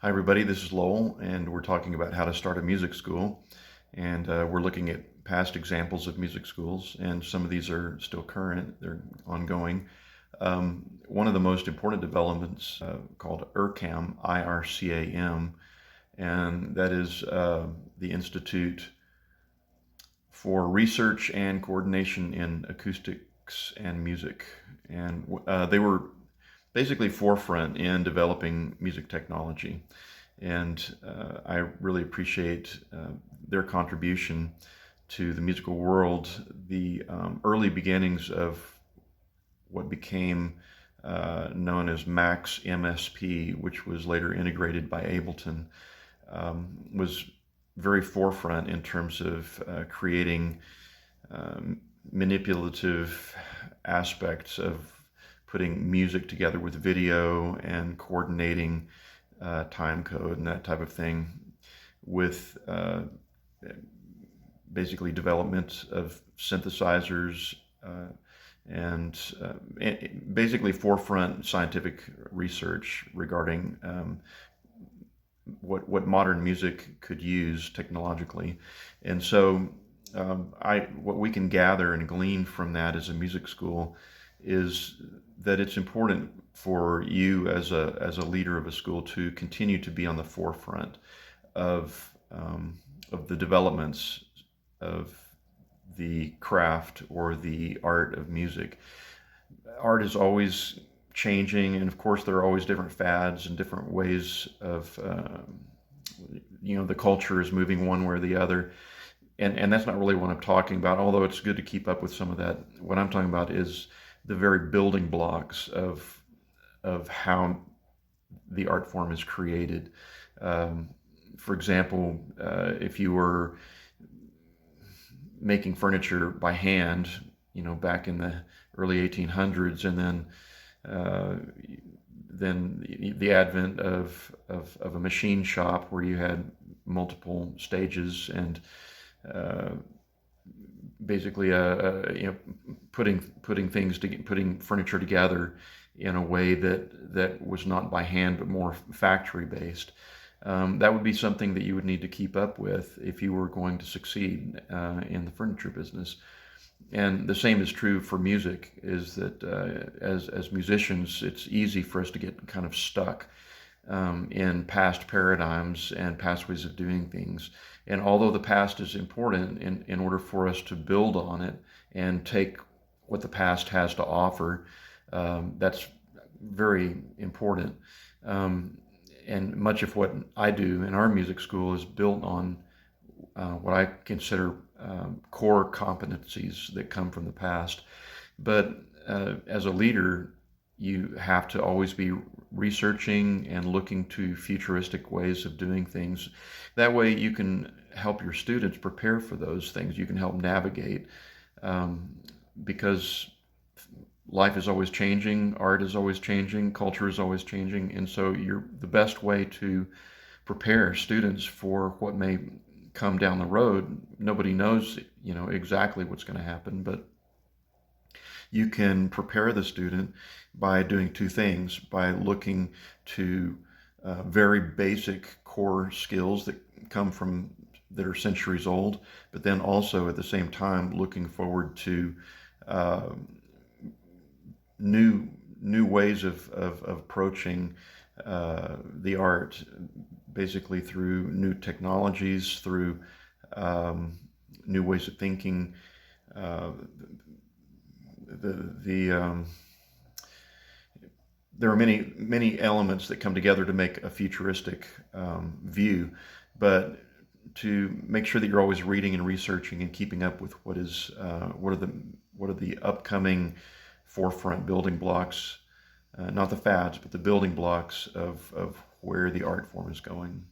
Hi everybody, this is Lowell, and we're talking about how to start a music school. And we're looking at past examples of music schools, and some of these are still current, they're ongoing. One of the most important developments called IRCAM, IRCAM, and that is the Institute for Research and Coordination in Acoustics and Music. And they were basically forefront in developing music technology. And I really appreciate their contribution to the musical world, the early beginnings of what became known as Max MSP, which was later integrated by Ableton, was very forefront in terms of creating manipulative aspects of putting music together with video and coordinating time code and that type of thing with basically development of synthesizers and basically forefront scientific research regarding what modern music could use technologically. And so what we can gather and glean from that as a music school is that it's important for you as a leader of a school to continue to be on the forefront of the developments of the craft or the art of music. Art is always changing, and of course there are always different fads and different ways of the culture is moving one way or the other. And that's not really what I'm talking about, although it's good to keep up with some of that. What I'm talking about is the very building blocks of how the art form is created. For example, if you were making furniture by hand, back in the early 1800s, and then the advent of a machine shop where you had multiple stages and basically putting furniture together in a way that was not by hand but more factory based. That would be something that you would need to keep up with if you were going to succeed in the furniture business. And the same is true for music, is that as musicians, it's easy for us to get kind of stuck in past paradigms and past ways of doing things. And although the past is important in order for us to build on it and take what the past has to offer, that's very important. And much of what I do in our music school is built on what I consider core competencies that come from the past. But as a leader, you have to always be researching and looking to futuristic ways of doing things. That way you can help your students prepare for those things. You can help navigate because life is always changing, art is always changing, culture is always changing. And so the best way to prepare students for what may come down the road, nobody knows, exactly what's going to happen, but you can prepare the student by doing two things: by looking to very basic core skills that are centuries old, but then also at the same time looking forward to new ways of approaching the art, basically through new technologies, through new ways of thinking. There are many elements that come together to make a futuristic view, but to make sure that you're always reading and researching and keeping up with what are the upcoming forefront building blocks, not the fads, but the building blocks of where the art form is going.